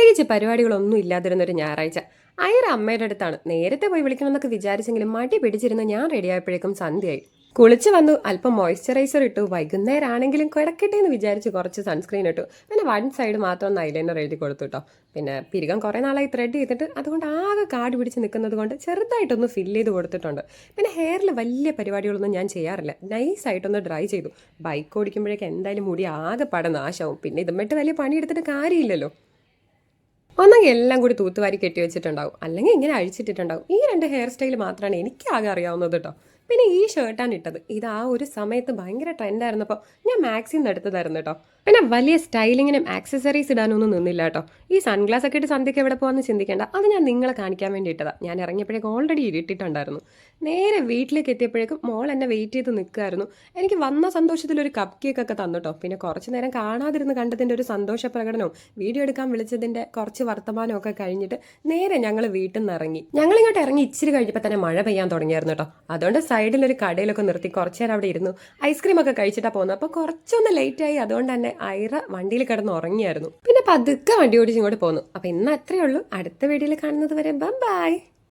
പ്രത്യേകിച്ച് പരിപാടികളൊന്നും ഇല്ലാതിരുന്നൊരു ഞായറാഴ്ച. ഐറ അമ്മയുടെ അടുത്താണ്. നേരത്തെ പോയി വിളിക്കണമെന്നൊക്കെ വിചാരിച്ചെങ്കിലും മടി പിടിച്ചിരുന്ന് ഞാൻ റെഡിയായപ്പോഴേക്കും സന്ധ്യയായി. കുളിച്ച് വന്നു, അല്പം മോയ്സ്ചറൈസർ ഇട്ടു. വൈകുന്നേരം ആണെങ്കിലും കിടക്കട്ടെ എന്ന് വിചാരിച്ച് കുറച്ച് സൺസ്ക്രീൻ ഇട്ടു. പിന്നെ വൺ സൈഡ് മാത്രം ഒന്ന് ഐലൈനർ എഴുതി കൊടുത്തു കേട്ടോ. പിന്നെ പിരികം കുറേ നാളായി ത്രെഡ് ചെയ്തിട്ട് അതുകൊണ്ട് ആകെ കാട് പിടിച്ച് നിൽക്കുന്നത് കൊണ്ട് ചെറുതായിട്ടൊന്ന് ഫില്ല് ചെയ്ത് കൊടുത്തിട്ടുണ്ട്. പിന്നെ ഹെയറിൽ വലിയ പരിപാടികളൊന്നും ഞാൻ ചെയ്യാറില്ല. നൈസായിട്ടൊന്ന് ഡ്രൈ ചെയ്തു. ബൈക്ക് ഓടിക്കുമ്പോഴേക്കും എന്തായാലും മുടി ആകെ പട നാശവും. പിന്നെ ഇതുമിട്ട് വലിയ പണിയെടുത്തിട്ട് കാര്യമില്ലല്ലോ. ഒന്നെങ്കിൽ എല്ലാം കൂടി തൂത്തുവാരി കെട്ടി വെച്ചിട്ടുണ്ടാവും, അല്ലെങ്കിൽ ഇങ്ങനെ അഴിച്ചിട്ടിട്ടുണ്ടാവും. ഈ രണ്ട് ഹെയർ സ്റ്റൈൽ മാത്രമാണ് എനിക്ക് ആകെ അറിയാവുന്നത് കേട്ടോ. പിന്നെ ഈ ഷർട്ടാണ് ഇട്ടത്. ഇത് ആ ഒരു സമയത്ത് ഭയങ്കര ട്രെൻഡായിരുന്നപ്പോൾ ഞാൻ മാക്സിൽ നിന്ന് എടുത്തതായിരുന്നു കേട്ടോ. പിന്നെ വലിയ സ്റ്റൈലിങ്ങിനും ആക്സസറീസ് ഇടാനൊന്നും നിന്നില്ല കേട്ടോ. ഈ സൺഗ്ലാസ് ഒക്കെ ഇട്ട് സന്ധ്യയ്ക്ക് എവിടെ പോകാമെന്ന് ചിന്തിക്കേണ്ട. അത് ഞാൻ നിങ്ങളെ കാണിക്കാൻ വേണ്ടി ഇട്ടതാണ്. ഞാൻ ഇറങ്ങിയപ്പോഴേക്കും ഓൾറെഡി ഇട്ടിട്ടുണ്ടായിരുന്നു. നേരെ വീട്ടിലേക്ക് എത്തിയപ്പോഴേക്കും മോൾ എന്നെ വെയിറ്റ് ചെയ്ത് നിൽക്കുമായിരുന്നു. എനിക്ക് വന്ന സന്തോഷത്തിൽ ഒരു കപ്പ് കേക്ക് ഒക്കെ തന്നിട്ടോ. പിന്നെ കുറച്ച് നേരം കാണാതിരുന്ന് കണ്ടതിൻ്റെ ഒരു സന്തോഷ പ്രകടനവും വീഡിയോ എടുക്കാൻ വിളിച്ചതിൻ്റെ കുറച്ച് വർത്തമാനവും ഒക്കെ കഴിഞ്ഞിട്ട് നേരെ ഞങ്ങൾ വീട്ടിൽ നിന്ന് ഇറങ്ങി. ഞങ്ങളിങ്ങോട്ട് ഇറങ്ങി ഇച്ചിരി കഴിഞ്ഞപ്പോൾ തന്നെ മഴ പെയ്യാൻ തുടങ്ങിയായിരുന്നു കേട്ടോ. അതുകൊണ്ട് സൈഡിലൊരു കടയിലൊക്കെ നിർത്തി കുറച്ച് നേരം അവിടെ ഇരുന്നു. ഐസ്ക്രീം ഒക്കെ കഴിച്ചിട്ടാണ് പോകുന്നത്. അപ്പോൾ കുറച്ചൊന്ന് ലേറ്റായി. അതുകൊണ്ട് തന്നെ ഐറ വണ്ടിയിൽ കിടന്ന് ഉറങ്ങിയായിരുന്നു. പിന്നെ പതുക്കെ വണ്ടി ഓടിച്ച് ഇങ്ങോട്ട് പോന്നു. അപ്പോൾ ഇന്ന് അത്രയേ ഉള്ളൂ. അടുത്ത വീഡിയോയിൽ കാണുന്നത് വരെ ബൈ.